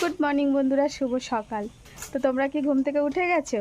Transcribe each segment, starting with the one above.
Good morning বন্ধুরা, শুভ সকাল। তো তোমরা কি ঘুম থেকে উঠে গেছো?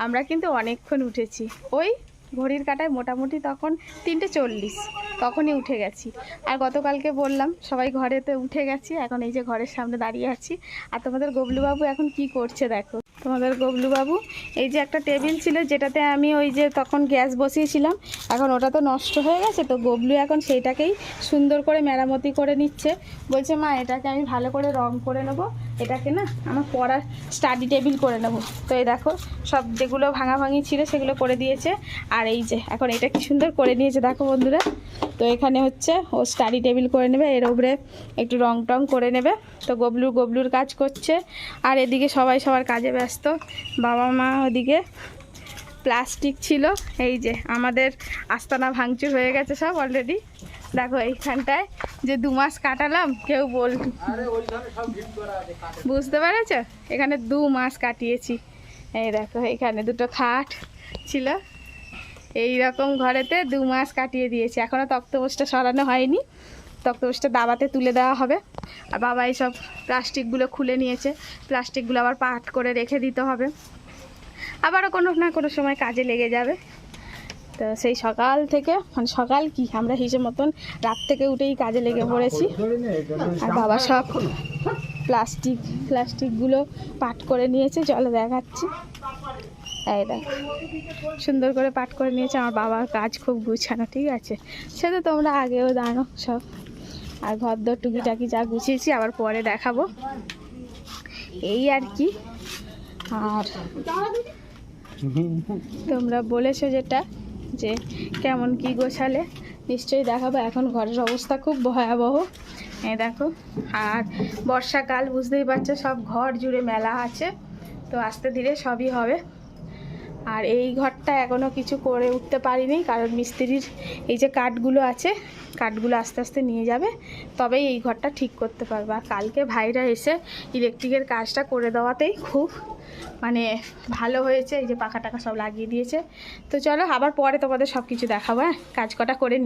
আমরা কিন্তু অনেকক্ষণ উঠেছি, ওই ঘড়ির কাঁটায় মোটামুটি তখন 3:40 তখনই উঠে গেছি। আর গতকালকে বললাম সবাই ঘরেতে উঠে গেছি, এখন এই যে ঘরের সামনে দাঁড়িয়ে আছি। আর তোমাদের গবলুবাবু এখন কি করছে দেখো। তোমাদের গবলুবাবু এই যে একটা টেবিল ছিল যেটাতে আমি ওই যে তখন গ্যাস বসিয়েছিলাম, এখন ওটা তো নষ্ট হয়ে গেছে, তো গবলু এখন সেইটাকেই সুন্দর করে মেরামতি করে নিচ্ছে। বলছে মা এটাকে আমি ভালো করে রং করে নেবো, এটাকে না আমার পড়ার স্টাডি টেবিল করে নেবো। তো এই দেখো সব যেগুলো ভাঙাভাঙি ছিল সেগুলো করে দিয়েছে। আর এই যে এখন এটা কি সুন্দর করে নিয়েছে দেখো বন্ধুরা। তো এখানে হচ্ছে ও স্টাডি টেবিল করে নেবে, এর উপরে একটু রং টং করে নেবে। তো গবলুর কাজ করছে, আর এদিকে সবাই সবার কাজে ব্যস্ত। বাবা মা ওদিকে প্লাস্টিক ছিল, এই যে আমাদের আস্তানা ভাঙচুর হয়ে গেছে সব অলরেডি। দেখো এইখানটায় যে 2 মাস কাটালাম, কেউ বুঝতে পেরেছ, এখানে 2 মাস কাটিয়েছি। এই দেখো এখানে 2টো খাট ছিল, এই রকম ঘরেতে 2 মাস কাটিয়ে দিয়েছি। এখনও তক্তপোষটা সরানো হয়নি, তক্তপোষটা দাবাতে তুলে দেওয়া হবে। আর বাবা এইসব প্লাস্টিকগুলো খুলে নিয়েছে, প্লাস্টিকগুলো আবার পাট করে রেখে দিতে হবে, আবারও কোনো না কোনো সময় কাজে লেগে যাবে। তো সেই সকাল থেকে, মানে সকাল কি আমরা হিসেব মতন রাত থেকে উঠেই কাজে লেগে পড়েছি। আর বাবা সব প্লাস্টিকগুলো পাট করে নিয়েছে, চলো দেখাচ্ছি। এই দেখ সুন্দর করে পাট করে নিয়েছে। আমার বাবার কাজ খুব গুছানো, ঠিক আছে, সে তো তোমরা আগেও জানো সব। আর ঘর দর টুকিটাকি যা গুছিয়েছি আবার পরে দেখাবো, এই আর কি। আর তোমরা বলেছো যেটা যে কেমন কি গোছালে, নিশ্চয়ই দেখাবো। এখন ঘরের অবস্থা খুব ভয়াবহ, এই দেখো। আর বর্ষাকাল বুঝতেই পারছো, সব ঘর জুড়ে মেলা আছে, তো আস্তে ধীরে সবই হবে। আর এই ঘরটা এখনও কিছু করে উঠতে পারিনি, কারণ মিস্ত্রির এই যে কাঠগুলো আছে, কাঠগুলো আস্তে আস্তে নিয়ে যাবে, তবেই এই ঘরটা ঠিক করতে পারবো। আর কালকে ভাইরা এসে ইলেকট্রিকের কাজটা করে দেওয়াতেই খুব মানে ভালো হয়েছে, এই যে পাখা টাকা সব লাগিয়ে দিয়েছে। তো চলো আবার পরে তোমাদের সব কিছু দেখাবো, হ্যাঁ, কাজ কটা করে নিই।